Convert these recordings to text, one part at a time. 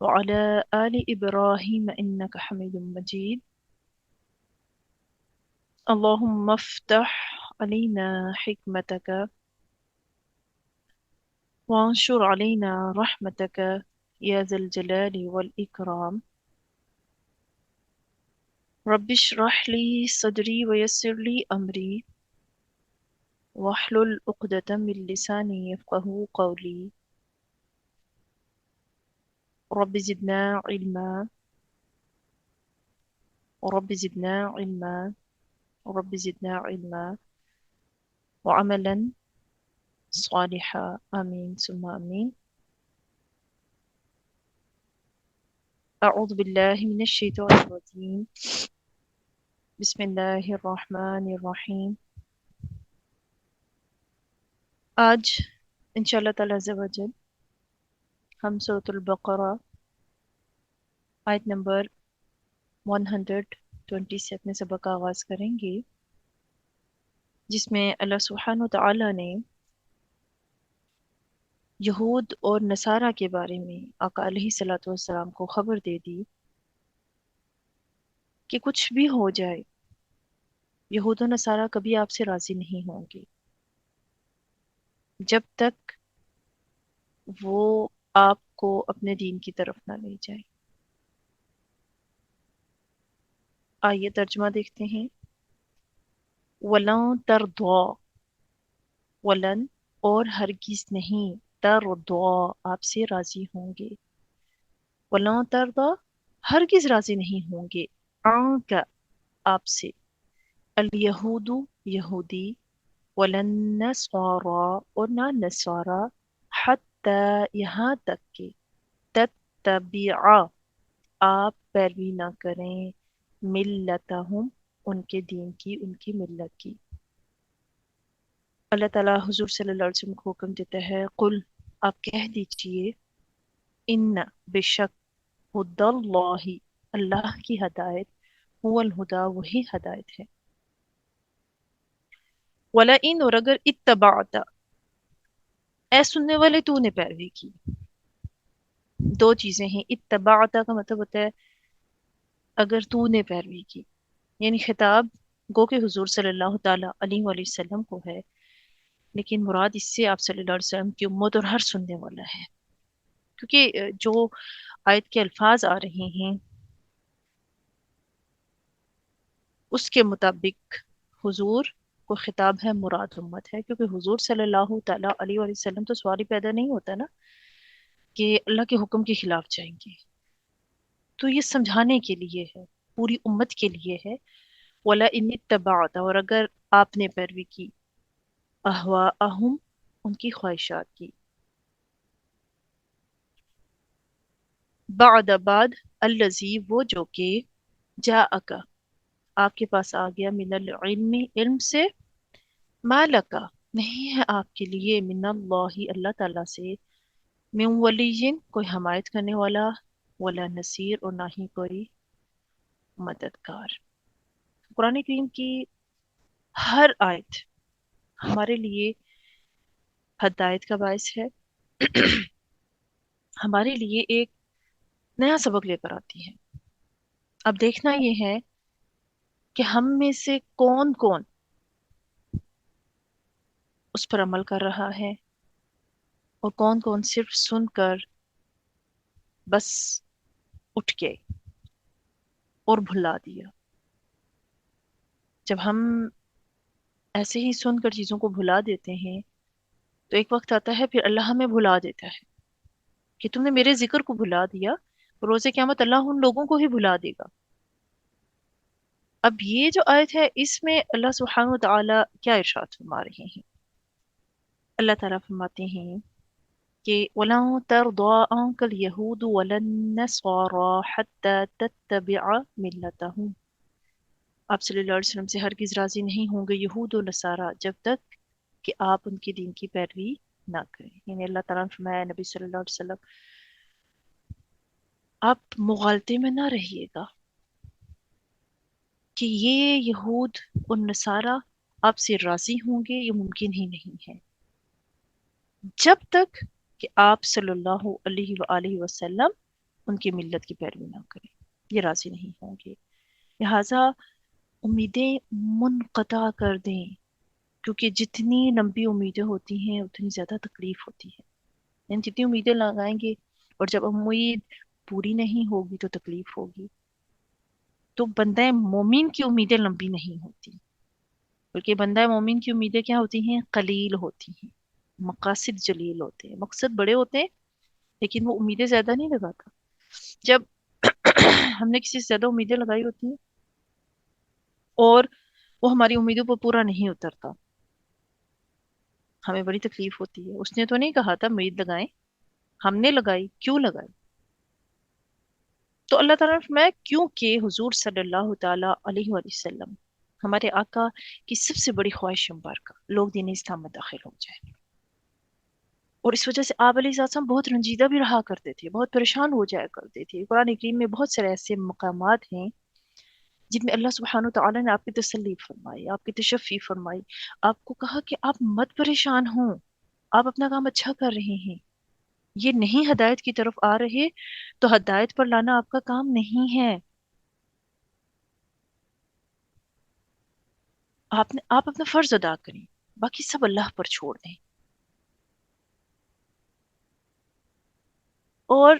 وعلى آل إبراهيم إنك حميد مجيد. اللهم افتح علينا حكمتك وانشر علينا رحمتك يا ذا الجلال والإكرام. رب اشرح لي صدري ويسر لي أمري واحلل عقدة من لساني يفقه قولي. رب زدنا علما ورب زدنا علما ورب زدنا علما وعملا صالحا آمين ثم آمين. أعوذ بالله من الشيطان الرجيم. بسم الله الرحمن الرحيم. آج انشاءاللہ تعالی عز و جل ہم سورۃ البقرہ آیت نمبر 127 میں سبق کا آغاز کریں گے، جس میں اللہ سبحانہ و تعالی نے یہود اور نصارہ کے بارے میں آقا علیہ الصلوۃ والسلام کو خبر دے دی کہ کچھ بھی ہو جائے یہود و نصارہ کبھی آپ سے راضی نہیں ہوں گے جب تک وہ آپ کو اپنے دین کی طرف نہ لے جائے۔ آئیے ترجمہ دیکھتے ہیں۔ وَلَن تَرْضَىٰ، ولن اور ہرگز نہیں، ترضا آپ سے راضی ہوں گے، وَلَن تَرْضَىٰ ہرگز راضی نہیں ہوں گے، عنک آپ سے، الیہود یہودی، ولن نصارا اور نہ نصارا، حتی یہاں تک کہ تتبع آپ پیروی نہ کریں، ملتہم ان کے دین کی، ان کی ملت کی۔ اللہ تعالیٰ حضور صلی اللہ علیہ وسلم کو حکم دیتا ہے، قل آپ کہہ دیجئے، ان بے شک ہدی اللہ اللہ کی ہدایت، هو الہدا وہی ہدایت ہے، وَلَئِنْ اور اگر اتبعت اے سننے والے تو نے پیروی کی۔ دو چیزیں ہیں، اتبعت کا مطلب ہوتا ہے اگر تو نے پیروی کی، یعنی خطاب گو کہ حضور صلی اللہ تعالیٰ علیہ وآلہ وسلم کو ہے، لیکن مراد اس سے آپ صلی اللہ علیہ وسلم کی امت اور ہر سننے والا ہے، کیونکہ جو آیت کے الفاظ آ رہے ہیں اس کے مطابق حضور کو خطاب ہے، مراد امت ہے، کیونکہ حضور صلی اللہ تعالیٰ علیہ وآلہ وسلم تو سوال ہی پیدا نہیں ہوتا نا کہ اللہ کے حکم کے خلاف جائیں گے، تو یہ سمجھانے کے لیے ہے، پوری امت کے لیے ہے۔ وَلَئِنِ اتَّبَعْتَ اور اگر آپ نے پیروی کی، اہواءہم ان کی خواہشات کی، بعد الذی وہ جو کہ جاءک آپ کے پاس آ گیا، من العلم علم سے، ما لکا نہیں ہے آپ کے لیے، من اللہ اللہ تعالیٰ سے، من ولی کوئی حمایت کرنے والا، ولا نصیر اور نہ ہی کوئی مددگار۔ قرآن کریم کی ہر آیت ہمارے لیے ہدایت کا باعث ہے، ہمارے لیے ایک نیا سبق لے کر آتی ہے۔ اب دیکھنا یہ ہے کہ ہم میں سے کون کون اس پر عمل کر رہا ہے اور کون کون صرف سن کر بس اٹھ گئے اور بھلا دیا۔ جب ہم ایسے ہی سن کر چیزوں کو بھلا دیتے ہیں تو ایک وقت آتا ہے پھر اللہ ہمیں بھلا دیتا ہے کہ تم نے میرے ذکر کو بھلا دیا، روز قیامت اللہ ان لوگوں کو ہی بھلا دے گا۔ اب یہ جو آیت ہے اس میں اللہ سبحانہ و تعالیٰ کیا ارشاد فرما رہے ہیں؟ اللہ تعالیٰ فرماتے ہیں کہ وَلَن تَرْضَىٰ عَنكَ الْيَهُودُ وَلَا النَّصَارَىٰ حَتَّىٰ تَتَّبِعَ مِلَّتَهُمْ. آپ صلی اللہ علیہ وسلم سے ہرگز راضی نہیں ہوں گے یہود و نصارہ جب تک کہ آپ ان کے دین کی پیروی نہ کریں. یعنی اللہ تعالیٰ نے فرمایا نبی صلی اللہ علیہ وسلم آپ مغالطے میں نہ رہیے گا کہ یہ یہود اور نصارہ آپ سے راضی ہوں گے، یہ ممکن ہی نہیں ہے جب تک کہ آپ صلی اللہ علیہ وآلہ وسلم ان کی ملت کی پیروی نہ کریں، یہ راضی نہیں ہوں گے. لہٰذا امیدیں منقطع کر دیں، کیونکہ جتنی لمبی امیدیں ہوتی ہیں اتنی زیادہ تکلیف ہوتی ہے. یعنی جتنی امیدیں لگائیں گے اور جب امید پوری نہیں ہوگی تو تکلیف ہوگی. تو بندہ مومن کی امیدیں لمبی نہیں ہوتی، بلکہ بندہ مومن کی امیدیں کیا ہوتی ہیں؟ قلیل ہوتی ہیں، مقاصد جلیل ہوتے ہیں، مقصد بڑے ہوتے ہیں لیکن وہ امیدیں زیادہ نہیں لگاتا. جب ہم نے کسی سے زیادہ امیدیں لگائی ہوتی ہیں اور وہ ہماری امیدوں پر پورا نہیں اترتا، ہمیں بڑی تکلیف ہوتی ہے. اس نے تو نہیں کہا تھا امید لگائیں، ہم نے لگائی، کیوں لگائی؟ تو اللہ تعالیٰ نے فرمایا کیونکہ حضور صلی اللہ تعالیٰ علیہ وآلہ وسلم ہمارے آقا کی سب سے بڑی خواہش مبارکہ لوگ دین اسلام میں داخل ہو جائیں، اور اس وجہ سے آپ علیہ السلام بہت رنجیدہ بھی رہا کرتے تھے، بہت پریشان ہو جایا کرتے تھے. قرآن کریم میں بہت سارے ایسے مقامات ہیں جن میں اللہ سبحانہ تعالیٰ نے آپ کی تسلی فرمائی، آپ کی تشفی فرمائی، آپ کو کہا کہ آپ مت پریشان ہوں، آپ اپنا کام اچھا کر رہے ہیں، یہ نہیں ہدایت کی طرف آ رہے تو ہدایت پر لانا آپ کا کام نہیں ہے. آپ اپنا فرض ادا کریں، باقی سب اللہ پر چھوڑ دیں. اور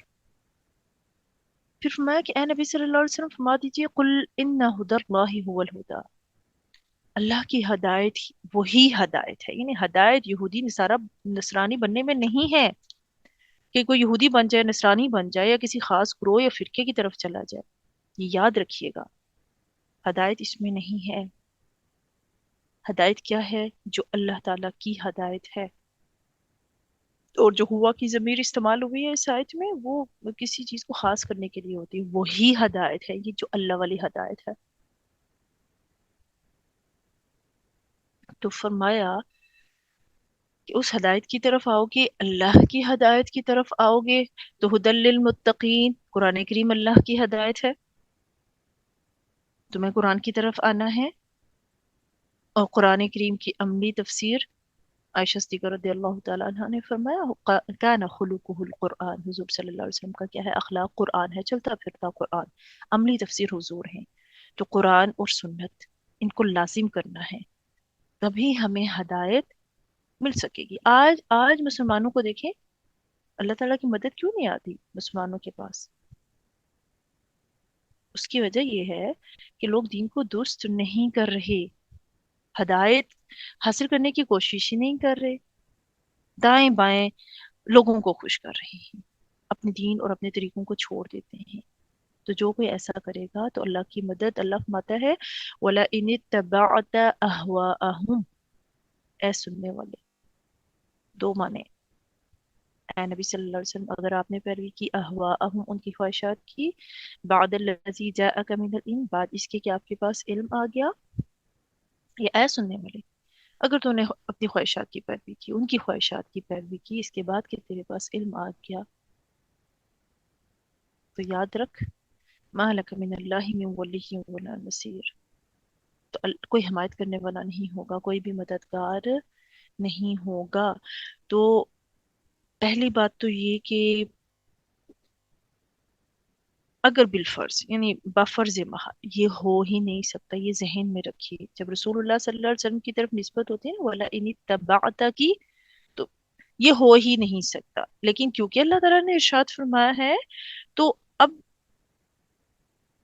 پھر فرمایا کہ اے نبی صلی اللہ علیہ وسلم فرما دیجئے قل ان ہدی اللہ هو الہدی، اللہ کی ہدایت وہی ہدایت ہے. یعنی ہدایت یہودی نصرانی بننے میں نہیں ہے کہ کوئی یہودی بن جائے، نصرانی بن جائے، یا کسی خاص گروہ یا فرقے کی طرف چلا جائے. یہ یاد رکھیے گا، ہدایت اس میں نہیں ہے. ہدایت کیا ہے؟ جو اللہ تعالیٰ کی ہدایت ہے. اور جو ہوا کی ضمیر استعمال ہوئی ہے اس آیت میں وہ کسی چیز کو خاص کرنے کے لیے ہوتی ہے، وہی ہدایت ہے، یہ جو اللہ والی ہدایت ہے. تو فرمایا کہ اس ہدایت کی طرف آؤ گے، اللہ کی ہدایت کی طرف آؤ گے تو ہدی للمتقین، قرآن کریم اللہ کی ہدایت ہے، تمہیں قرآن کی طرف آنا ہے. اور قرآن کریم کی عملی تفسیر عائشہ صدیقہ رضی اللہ تعالیٰ عنہ نے فرمایا کان خلقہ القرآن، حضور صلی اللہ علیہ وسلم کا کیا ہے؟ اخلاق قرآن ہے، چلتا پھرتا قرآن. عملی تفسیر حضور ہیں. تو قرآن اور سنت ان کو لازم کرنا ہے، تبھی ہمیں ہدایت مل سکے گی. آج آج مسلمانوں کو دیکھیں، اللہ تعالیٰ کی مدد کیوں نہیں آتی مسلمانوں کے پاس؟ اس کی وجہ یہ ہے کہ لوگ دین کو درست نہیں کر رہے، ہدایت حاصل کرنے کی کوشش ہی نہیں کر رہے، دائیں بائیں لوگوں کو خوش کر رہے ہیں، اپنے دین اور اپنے طریقوں کو چھوڑ دیتے ہیں. تو جو کوئی ایسا کرے گا تو اللہ کی مدد، اللہ فرماتا ہے وَلَئِنِ اتَّبَعْتَ أَهْوَاءَهُمْ، اے سننے والے، دو معنی. اے نبی صلی اللہ علیہ وسلم اگر آپ نے پیروی کی اہواءہم، ان کی خواہشات کی، بعد الذی جاءک من العلم، بعد اس کے کہ آپ کے پاس علم آ گیا. یہ اے سننے والے، اگر تو نے اپنی خواہشات کی پیروی کی، ان کی خواہشات کی پیروی کی، اس کے بعد کہ تیرے پاس علم آ گیا، تو یاد رکھ ما لک من اللہ من ولی ولا نصیر، تو کوئی حمایت کرنے والا نہیں ہوگا، کوئی بھی مددگار نہیں ہوگا. تو پہلی بات تو یہ کہ اگر بالفرض یعنی بفرض محال یہ ہو ہی نہیں سکتا، یہ ذہن میں رکھیے. جب رسول اللہ صلی اللہ علیہ وسلم کی طرف نسبت ہوتی ہے نا وَلَا إِنِ اتَّبَعْتَ کی، تو یہ ہو ہی نہیں سکتا. لیکن کیونکہ اللہ تعالیٰ نے ارشاد فرمایا ہے تو اب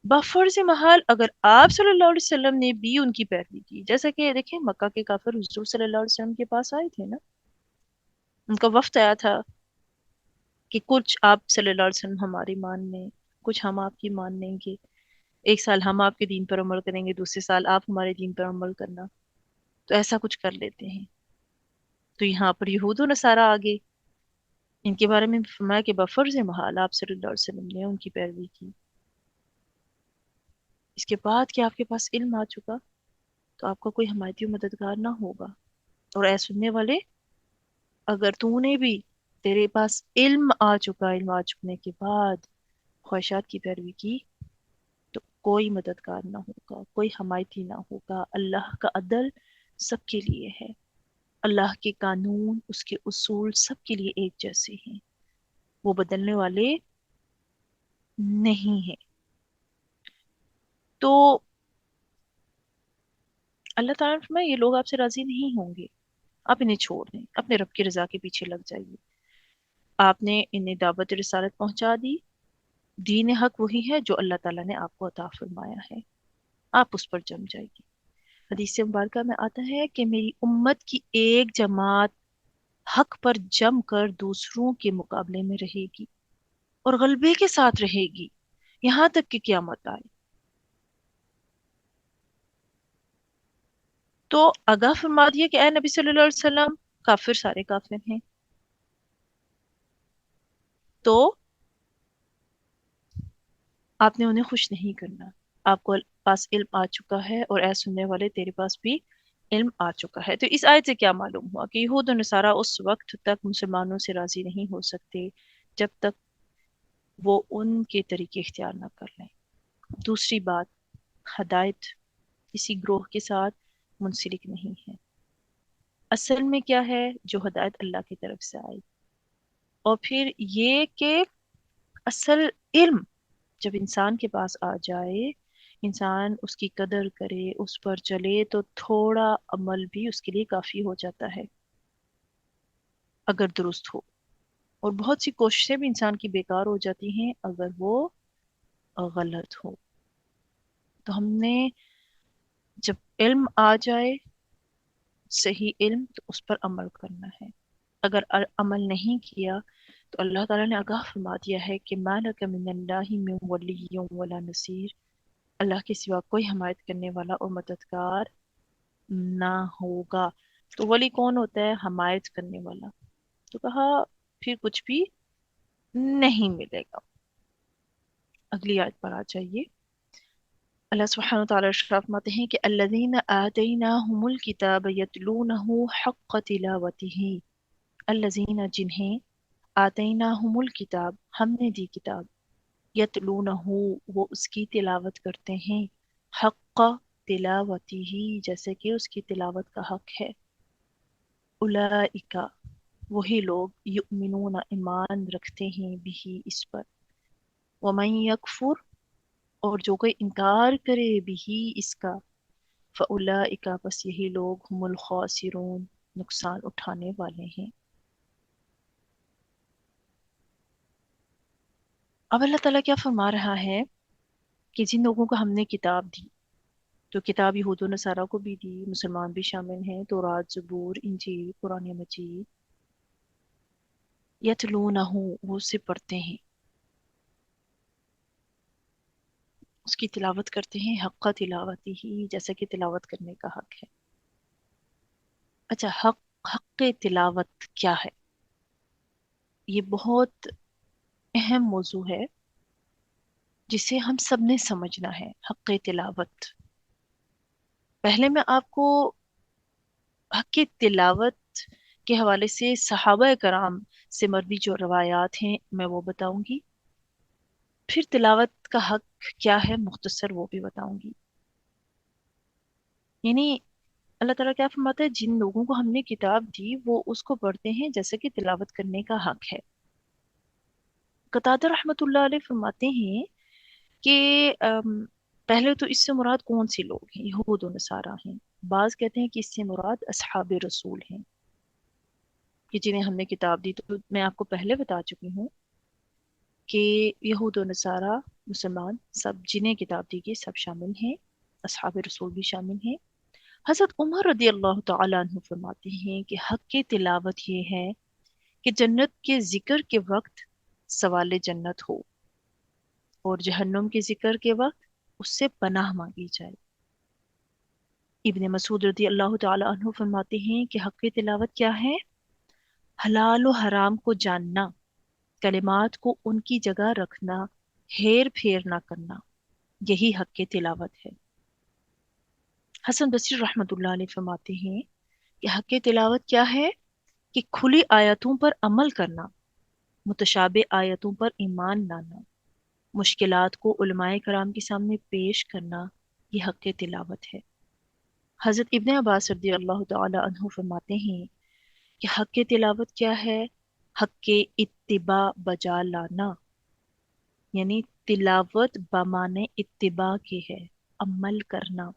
بفرض محال اگر آپ صلی اللہ علیہ وسلم نے بھی ان کی پیروی کی، جیسا کہ دیکھیں مکہ کے کافر حضور صلی اللہ علیہ وسلم کے پاس آئے تھے نا، ان کا وفد آیا تھا کہ کچھ آپ صلی اللہ علیہ وسلم ہماری مان لیں، کچھ ہم آپ کی مان لیں گے. ایک سال ہم آپ کے دین پر عمل کریں گے، دوسرے سال آپ ہمارے دین پر عمل کرنا، تو ایسا کچھ کر لیتے ہیں۔ تو یہاں پر یہود و نصارہ آگے، ان کے بارے میں فرمایا کہ بفرض محال آپ صلی اللہ علیہ وسلم نے ان کی پیروی کی۔ اس کے بعد کہ آپ کے پاس علم آ چکا تو آپ کا کوئی حمایتی و مددگار نہ ہوگا۔ اور اے سننے والے، اگر تو نے بھی، تیرے پاس علم آ چکا، علم آ چکنے کے بعد خواہشات کی پیروی کی، تو کوئی مددگار نہ ہوگا، کوئی حمایتی نہ ہوگا۔ اللہ کا عدل سب کے لیے ہے، اللہ کے قانون، اس کے اصول سب کے لیے ایک جیسے ہیں، وہ بدلنے والے نہیں ہیں۔ تو اللہ تعالیٰ نے فرمایا یہ لوگ آپ سے راضی نہیں ہوں گے، آپ انہیں چھوڑ دیں، اپنے رب کی رضا کے پیچھے لگ جائیے۔ آپ نے انہیں دعوت رسالت پہنچا دی، دین حق وہی ہے جو اللہ تعالیٰ نے آپ کو عطا فرمایا ہے، آپ اس پر جم جائیے۔ حدیث مبارکہ میں آتا ہے کہ میری امت کی ایک جماعت حق پر جم کر دوسروں کے مقابلے میں رہے گی اور غلبے کے ساتھ رہے گی یہاں تک کہ قیامت آئے۔ تو آگاہ فرما دیا کہ اے نبی صلی اللہ علیہ وسلم، کافر سارے کافر ہیں، تو آپ نے انہیں خوش نہیں کرنا، آپ کو پاس علم آ چکا ہے، اور اے سننے والے تیرے پاس بھی علم آ چکا ہے۔ تو اس آیت سے کیا معلوم ہوا کہ یہود و نصارہ اس وقت تک مسلمانوں سے راضی نہیں ہو سکتے جب تک وہ ان کے طریقے اختیار نہ کر لیں۔ دوسری بات، ہدایت کسی گروہ کے ساتھ منسلک نہیں ہے، اصل میں کیا ہے، جو ہدایت اللہ کی طرف سے آئی۔ اور پھر یہ کہ اصل علم جب انسان کے پاس آ جائے، انسان اس کی قدر کرے، اس پر چلے، تو تھوڑا عمل بھی اس کے لیے کافی ہو جاتا ہے اگر درست ہو، اور بہت سی کوششیں بھی انسان کی بیکار ہو جاتی ہیں اگر وہ غلط ہو۔ تو ہم نے جب علم آ جائے، صحیح علم، تو اس پر عمل کرنا ہے۔ اگر عمل نہیں کیا تو اللہ تعالیٰ نے آگاہ فرما دیا ہے کہ مَا لَكَ مِنَ اللَّهِ مِن وَلِيٍّ وَلَا نَصِيرٍ، اللہ کے سوا کوئی حمایت کرنے والا اور مددگار نہ ہوگا۔ تو ولی کون ہوتا ہے؟ حمایت کرنے والا۔ تو کہا پھر کچھ بھی نہیں ملے گا۔ اگلی آیت پر آ جائیے۔ اللہ سبحانہ وتعالی ارشاد فرماتے ہیں کہ الذین آتیناہم الکتاب یتلونہ حق تلاوتہ، الذین جنہیں آتیناہم الکتاب ہم نے دی کتاب، یتلونہ وہ اس کی تلاوت کرتے ہیں، حق تلاوتہ جیسے کہ اس کی تلاوت کا حق ہے، اولئک وہی لوگ یؤمنون ایمان رکھتے ہیں بھی اس پر، ومن یکفر اور جو کوئی انکار کرے بھی اس کا، فاولئک بس یہی لوگ ہم الخاسرون نقصان اٹھانے والے ہیں۔ اب اللہ تعالیٰ کیا فرما رہا ہے کہ جن لوگوں کو ہم نے کتاب دی، تو کتاب یہود و نصارہ کو بھی دی، مسلمان بھی شامل ہیں، تورات، زبور، انجیل، قرآن مجید، یتلونہ وہ اسے پڑھتے ہیں، اس کی تلاوت کرتے ہیں، حق تلاوتی ہی جیسا کہ تلاوت کرنے کا حق ہے۔ اچھا، حق تلاوت کیا ہے؟ یہ بہت اہم موضوع ہے جسے ہم سب نے سمجھنا ہے۔ حق تلاوت، پہلے میں آپ کو حق تلاوت کے حوالے سے صحابہ کرام سے مروی جو روایات ہیں میں وہ بتاؤں گی، پھر تلاوت کا حق کیا ہے مختصر وہ بھی بتاؤں گی۔ یعنی اللہ تعالیٰ کیا فرماتا ہے، جن لوگوں کو ہم نے کتاب دی وہ اس کو پڑھتے ہیں جیسے کہ تلاوت کرنے کا حق ہے۔ قتادہ رحمۃ اللہ علیہ فرماتے ہیں کہ پہلے تو اس سے مراد کون سے لوگ ہیں؟ یہود و نصارہ ہیں۔ بعض کہتے ہیں کہ اس سے مراد اصحاب رسول ہیں کہ جنہیں ہم نے کتاب دی۔ تو میں آپ کو پہلے بتا چکی ہوں کہ یہود و نصارہ، مسلمان سب جنہیں کتاب دی گئی سب شامل ہیں، اصحاب رسول بھی شامل ہیں۔ حضرت عمر رضی اللہ تعالیٰ عنہ فرماتے ہیں کہ حق کی تلاوت یہ ہے کہ جنت کے ذکر کے وقت سوال جنت ہو، اور جہنم کے ذکر کے وقت اس سے پناہ مانگی جائے۔ ابن مسعود رضی اللہ تعالی عنہ فرماتے ہیں کہ حق تلاوت کیا ہے؟ حلال و حرام کو جاننا، کلمات کو ان کی جگہ رکھنا، ہیر پھیر نہ کرنا، یہی حق تلاوت ہے۔ حسن بصری رحمۃ اللہ علیہ فرماتے ہیں کہ حق تلاوت کیا ہے؟ کہ کھلی آیتوں پر عمل کرنا، متشابہ آیتوں پر ایمان لانا، مشکلات کو علماء کرام کے سامنے پیش کرنا، یہ حق تلاوت ہے۔ حضرت ابن عباس رضی اللہ تعالی عنہ فرماتے ہیں کہ حق تلاوت کیا ہے؟ حق اتباع بجا لانا، یعنی تلاوت بمانے اتباع کی ہے، عمل کرنا۔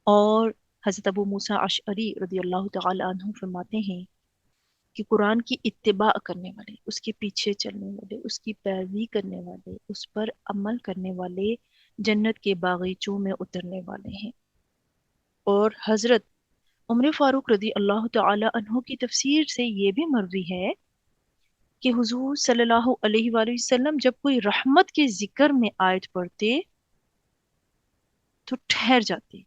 اور حضرت ابو موسیٰ اشعری رضی اللہ تعالی عنہ فرماتے ہیں کہ قرآن کی اتباع کرنے والے، اس کے پیچھے چلنے والے، اس کی پیروی کرنے والے، اس پر عمل کرنے والے جنت کے باغیچوں میں اترنے والے ہیں۔ اور حضرت عمر فاروق رضی اللہ تعالی عنہ کی تفسیر سے یہ بھی مروی ہے کہ حضور صلی اللہ علیہ وآلہ وسلم جب کوئی رحمت کے ذکر میں آیت پڑھتے تو ٹھہر جاتے،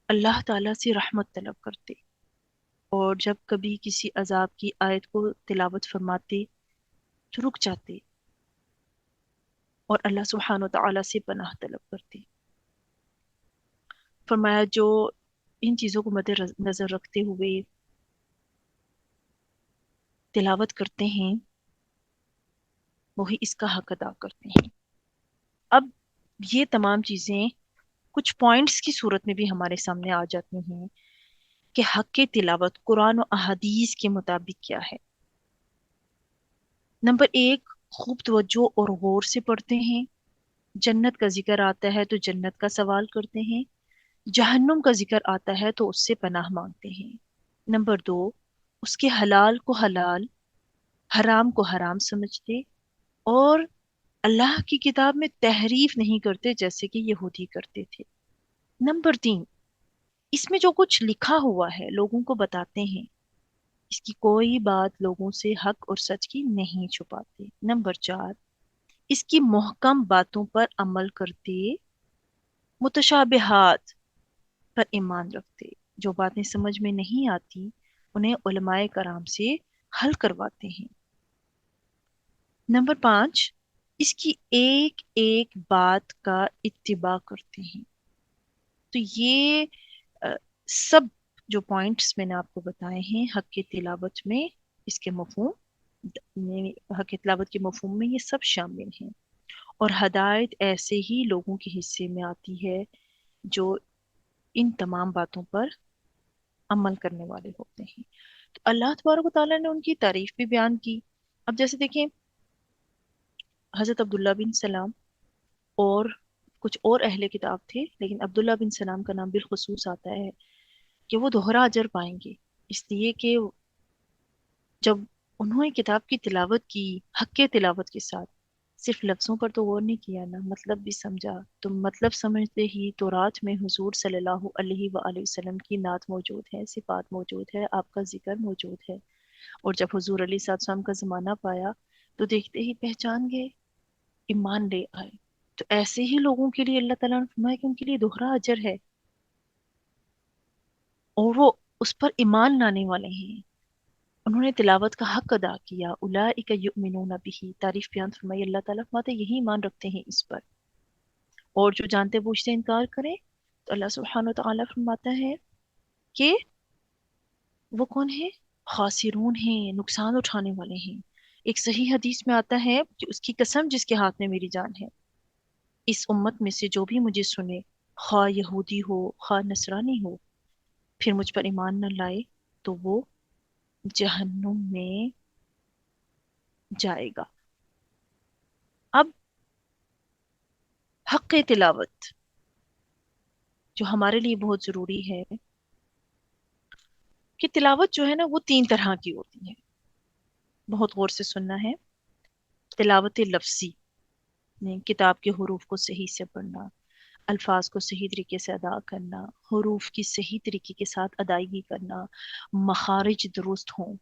اللہ تعالیٰ سے رحمت طلب کرتے، اور جب کبھی کسی عذاب کی آیت کو تلاوت فرماتے تو رک جاتے اور اللہ سبحانہ و تعالیٰ سے پناہ طلب کرتے۔ فرمایا جو ان چیزوں کو مد نظر رکھتے ہوئے تلاوت کرتے ہیں وہی اس کا حق ادا کرتے ہیں۔ اب یہ تمام چیزیں کچھ پوائنٹس کی صورت میں بھی ہمارے سامنے آ جاتی ہیں کہ حق تلاوت قرآن و احادیث کے مطابق کیا ہے۔ نمبر 1، خوب توجہ اور غور سے پڑھتے ہیں، جنت کا ذکر آتا ہے تو جنت کا سوال کرتے ہیں، جہنم کا ذکر آتا ہے تو اس سے پناہ مانگتے ہیں۔ نمبر 2، اس کے حلال کو حلال، حرام کو حرام سمجھتے، اور اللہ کی کتاب میں تحریف نہیں کرتے جیسے کہ یہودی کرتے تھے۔ نمبر 3، اس میں جو کچھ لکھا ہوا ہے لوگوں کو بتاتے ہیں، اس کی کوئی بات لوگوں سے حق اور سچ کی نہیں چھپاتے۔ نمبر 4، اس کی محکم باتوں پر عمل کرتے، متشابہات پر ایمان رکھتے، جو باتیں سمجھ میں نہیں آتی انہیں علماء کرام سے حل کرواتے ہیں۔ نمبر 5، اس کی ایک ایک بات کا اتباع کرتے ہیں۔ تو یہ سب جو پوائنٹس میں نے آپ کو بتائے ہیں حق کی تلاوت میں، اس کے مفہوم، حق کی تلاوت کے مفہوم میں یہ سب شامل ہیں، اور ہدایت ایسے ہی لوگوں کے حصے میں آتی ہے جو ان تمام باتوں پر عمل کرنے والے ہوتے ہیں۔ تو اللہ تبارک و تعالیٰ نے ان کی تعریف بھی بیان کی۔ اب جیسے دیکھیں حضرت عبداللہ بن سلام اور کچھ اور اہل کتاب تھے، لیکن عبداللہ بن سلام کا نام بالخصوص آتا ہے کہ وہ دوہرا اجر پائیں گے، اس لیے کہ جب انہوں نے کتاب کی تلاوت کی حق کے تلاوت کے ساتھ، صرف لفظوں پر تو غور نہیں کیا نا، مطلب بھی سمجھا، تو مطلب سمجھتے ہی تورات میں حضور صلی اللہ علیہ وآلہ وسلم کی نعت موجود ہے، صفات موجود ہے، آپ کا ذکر موجود ہے، اور جب حضور علیہ السلام کا زمانہ پایا تو دیکھتے ہی پہچان گئے، ایمان لے آئے۔ تو ایسے ہی لوگوں کے لیے اللہ تعالیٰ نے فرمایا کہ ان کے لیے دوہرا اجر ہے، اور وہ اس پر ایمان لانے والے ہیں، انہوں نے تلاوت کا حق ادا کیا۔ اولئک یؤمنون بہ، تعریف بیان فرمائی اللہ تعالیٰ فرماتے یہی ایمان رکھتے ہیں اس پر، اور جو جانتے بوجھتے انکار کریں تو اللہ سبحانہ وتعالیٰ فرماتا ہے کہ وہ کون ہے؟ خاسرون ہیں، نقصان اٹھانے والے ہیں۔ ایک صحیح حدیث میں آتا ہے کہ اس کی قسم جس کے ہاتھ میں میری جان ہے، اس امت میں سے جو بھی مجھے سنے، خواہ یہودی ہو خواہ نصرانی ہو، پھر مجھ پر ایمان نہ لائے تو وہ جہنم میں جائے گا۔ اب حق تلاوت جو ہمارے لیے بہت ضروری ہے کہ تلاوت جو ہے نا وہ 3 طرح کی ہوتی ہے، بہت غور سے سننا ہے۔ تلاوت لفظی، یعنی کتاب کے حروف کو صحیح سے پڑھنا، الفاظ کو صحیح طریقے سے ادا کرنا، حروف کی صحیح طریقے کے ساتھ ادائیگی کرنا، مخارج درست ہوں۔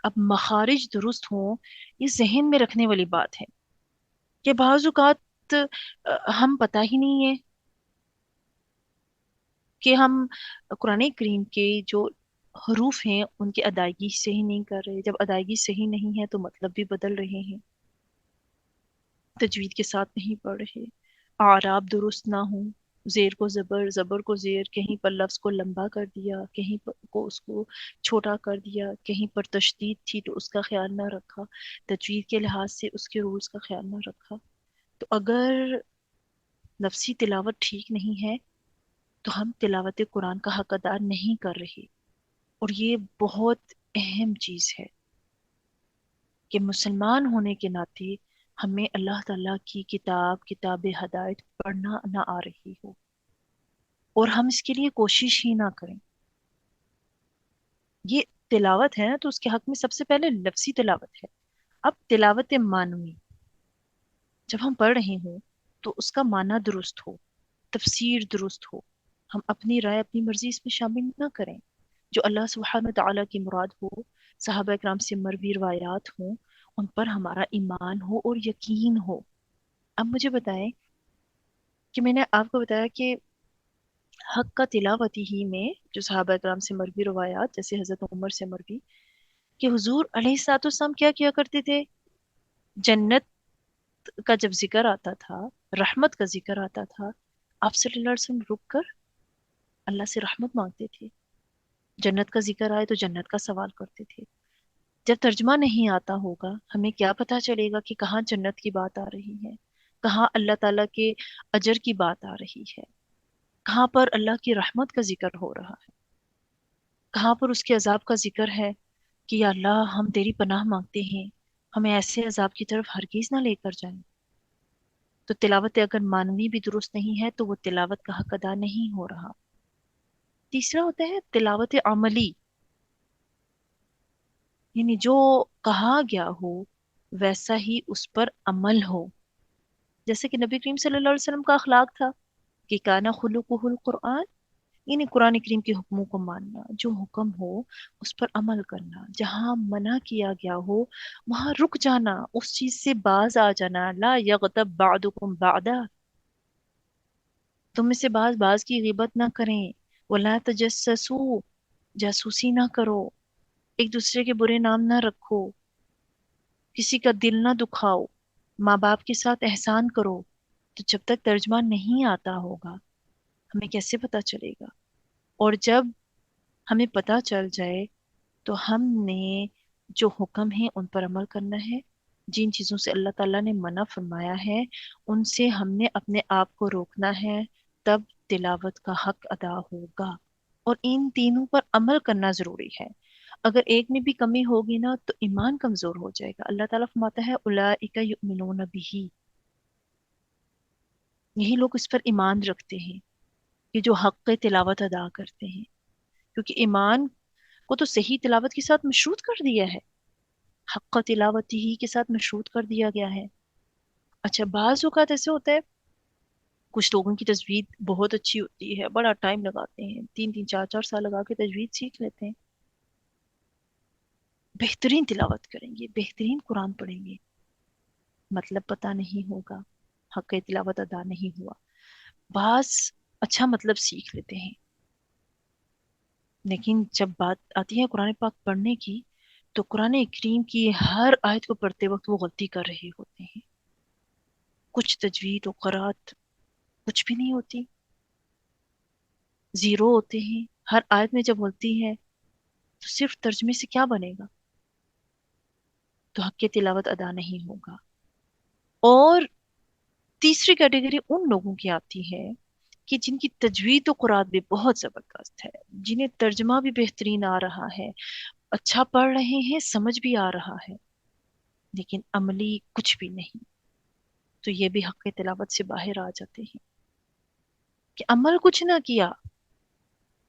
اب مخارج درست ہوں یہ ذہن میں رکھنے والی بات ہے، کہ بعض اوقات ہم پتہ ہی نہیں ہے کہ ہم قرآن کریم کے جو حروف ہیں ان کی ادائیگی صحیح نہیں کر رہے. جب ادائیگی صحیح نہیں ہے تو مطلب بھی بدل رہے ہیں، تجوید کے ساتھ نہیں پڑھ رہے، اعراب درست نہ ہوں، زیر کو زبر، زبر کو زیر، کہیں پر لفظ کو لمبا کر دیا، کہیں پر کو اس کو چھوٹا کر دیا، کہیں پر تشدید تھی تو اس کا خیال نہ رکھا، تجوید کے لحاظ سے اس کے رولز کا خیال نہ رکھا. تو اگر لفظی تلاوت ٹھیک نہیں ہے تو ہم تلاوت قرآن کا حق ادا نہیں کر رہے. اور یہ بہت اہم چیز ہے کہ مسلمان ہونے کے ناطے ہمیں اللہ تعالیٰ کی کتاب ہدایت پڑھنا نہ آ رہی ہو اور ہم اس کے لیے کوشش ہی نہ کریں. یہ تلاوت ہے نا تو اس کے حق میں سب سے پہلے لفظی تلاوت ہے. اب تلاوت معنوی جب ہم پڑھ رہے ہوں تو اس کا معنی درست ہو، تفسیر درست ہو، ہم اپنی رائے اپنی مرضی اس میں شامل نہ کریں. جو اللہ سبحانہ تعالیٰ کی مراد ہو، صحابہ اکرام سے مروی روایات ہوں، ان پر ہمارا ایمان ہو اور یقین ہو. اب مجھے بتائیں کہ میں نے آپ کو بتایا کہ حق کا تلاوتی ہی میں جو صحابہ اکرام سے مروی روایات جیسے حضرت عمر سے مروی کہ حضور علیہ الصلوۃ والسلام کیا کرتے تھے. جنت کا جب ذکر آتا تھا، رحمت کا ذکر آتا تھا، آپ صلی اللہ علیہ وسلم رک کر اللہ سے رحمت مانگتے تھے. جنت کا ذکر آئے تو جنت کا سوال کرتے تھے. جب ترجمہ نہیں آتا ہوگا ہمیں کیا پتا چلے گا کہ کہاں جنت کی بات آ رہی ہے، کہاں اللہ تعالیٰ کے اجر کی بات آ رہی ہے، کہاں پر اللہ کی رحمت کا ذکر ہو رہا ہے، کہاں پر اس کے عذاب کا ذکر ہے کہ یا اللہ ہم تیری پناہ مانگتے ہیں، ہمیں ایسے عذاب کی طرف ہرگز نہ لے کر جائیں. تو تلاوت اگر معنوی بھی درست نہیں ہے تو وہ تلاوت کا حق ادا نہیں ہو رہا. تیسرا ہوتا ہے تلاوت عملی، یعنی جو کہا گیا ہو ویسا ہی اس پر عمل ہو. جیسے کہ نبی کریم صلی اللہ علیہ وسلم کا اخلاق تھا کہ کانا خلقہ القرآن، یعنی قرآن کریم کے حکموں کو ماننا، جو حکم ہو اس پر عمل کرنا، جہاں منع کیا گیا ہو وہاں رک جانا، اس چیز سے باز آ جانا. لا یغتب بعضکم بعضا، تم میں سے باز کی غیبت نہ کریں. ولا تجسسوا، جاسوسی نہ کرو، ایک دوسرے کے برے نام نہ رکھو، کسی کا دل نہ دکھاؤ، ماں باپ کے ساتھ احسان کرو. تو جب تک ترجمہ نہیں آتا ہوگا ہمیں کیسے پتا چلے گا؟ اور جب ہمیں پتا چل جائے تو ہم نے جو حکم ہے ان پر عمل کرنا ہے، جن چیزوں سے اللہ تعالیٰ نے منع فرمایا ہے ان سے ہم نے اپنے آپ کو روکنا ہے. تب تلاوت کا حق ادا ہوگا. اور ان تینوں پر عمل کرنا ضروری ہے. اگر ایک میں بھی کمی ہوگی نا تو ایمان کمزور ہو جائے گا. اللہ تعالیٰ فرماتا ہے اولئک یؤمنون بہ، یہی لوگ اس پر ایمان رکھتے ہیں کہ جو حق تلاوت ادا کرتے ہیں. کیونکہ ایمان کو تو صحیح تلاوت کے ساتھ مشروط کر دیا ہے، حق تلاوتی ہی کے ساتھ مشروط کر دیا گیا ہے. اچھا بعض اوقات ایسے ہوتا ہے کچھ لوگوں کی تجوید بہت اچھی ہوتی ہے، بڑا ٹائم لگاتے ہیں، 3 3 4 4 سال لگا کے تجوید سیکھ لیتے ہیں، بہترین تلاوت کریں گے، بہترین قرآن پڑھیں گے، مطلب پتہ نہیں ہوگا، حق تلاوت ادا نہیں ہوا. بعض اچھا مطلب سیکھ لیتے ہیں لیکن جب بات آتی ہے قرآن پاک پڑھنے کی تو قرآن کریم کی ہر آیت کو پڑھتے وقت وہ غلطی کر رہے ہوتے ہیں. کچھ تجوید و قرات کچھ بھی نہیں ہوتی، زیرو ہوتے ہیں. ہر آیت میں جب غلطی ہے تو صرف ترجمے سے کیا بنے گا؟ تو حق کی تلاوت ادا نہیں ہوگا. اور تیسری کیٹیگری ان لوگوں کی آتی ہے کہ جن کی تجوید و قرات بھی بہت زبردست ہے، جنہیں ترجمہ بھی بہترین آ رہا ہے، اچھا پڑھ رہے ہیں، سمجھ بھی آ رہا ہے، لیکن عملی کچھ بھی نہیں. تو یہ بھی حق تلاوت سے باہر آ جاتے ہیں کہ عمل کچھ نہ کیا،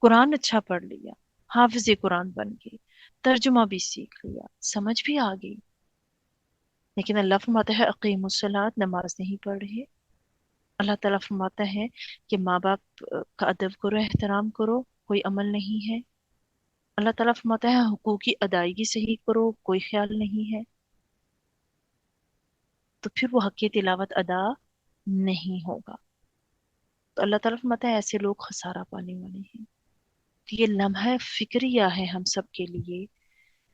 قرآن اچھا پڑھ لیا، حافظ قرآن بن گئے، ترجمہ بھی سیکھ لیا، سمجھ بھی آ گئی، لیکن اللہ فرماتا ہے اقیم الصلاۃ، نماز نہیں پڑھ رہے. اللہ تعالیٰ فرماتا ہے کہ ماں باپ کا ادب کرو، احترام کرو، کوئی عمل نہیں ہے. اللہ تعالیٰ فرماتا ہے حقوق کی ادائیگی صحیح کرو، کوئی خیال نہیں ہے. تو پھر وہ حق تلاوت ادا نہیں ہوگا. تو اللہ تعالیٰ فرماتا ہے ایسے لوگ خسارہ پانے والے ہیں. تو یہ لمحہ فکریہ ہے ہم سب کے لیے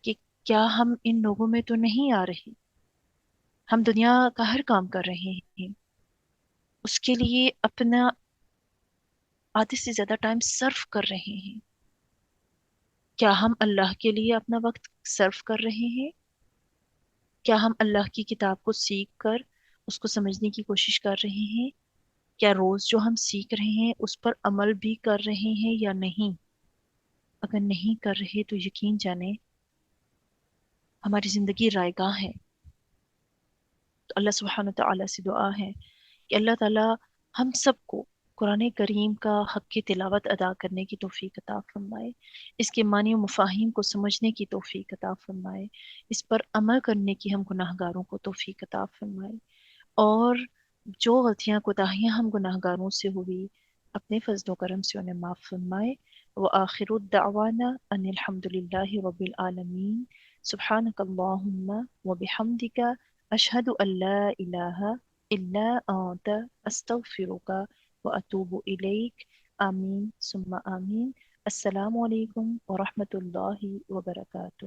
کہ کیا ہم ان لوگوں میں تو نہیں آ رہے. ہم دنیا کا ہر کام کر رہے ہیں، اس کے لیے اپنا آدھے سے زیادہ ٹائم صرف کر رہے ہیں. کیا ہم اللہ کے لیے اپنا وقت صرف کر رہے ہیں؟ کیا ہم اللہ کی کتاب کو سیکھ کر اس کو سمجھنے کی کوشش کر رہے ہیں؟ کیا روز جو ہم سیکھ رہے ہیں اس پر عمل بھی کر رہے ہیں یا نہیں؟ اگر نہیں کر رہے تو یقین جانیں ہماری زندگی رائے گاہ ہے. تو اللہ سبحانہ تعالیٰ سے دعا ہے کہ اللہ تعالیٰ ہم سب کو قرآن کریم کا حق کی تلاوت ادا کرنے کی توفیق عطا فرمائے، اس کے معنی و مفاہیم کو سمجھنے کی توفیق عطا فرمائے، اس پر عمل کرنے کی ہم گناہ گاروں کو توفیق عطا فرمائے، اور جو غلطیاں کوتاہیاں ہم گناہ گاروں سے ہوئی اپنے فضل و کرم سے انہیں معاف فرمائے. وآخر الدعوانا ان الحمد للہ رب العالمین. سبحانک اللہم وبحمدک اشہد ان لا الہ الا انت استغفرک واتوب الیک. آمین ثم آمین. السلام علیکم ورحمۃ اللہ وبرکاتہ.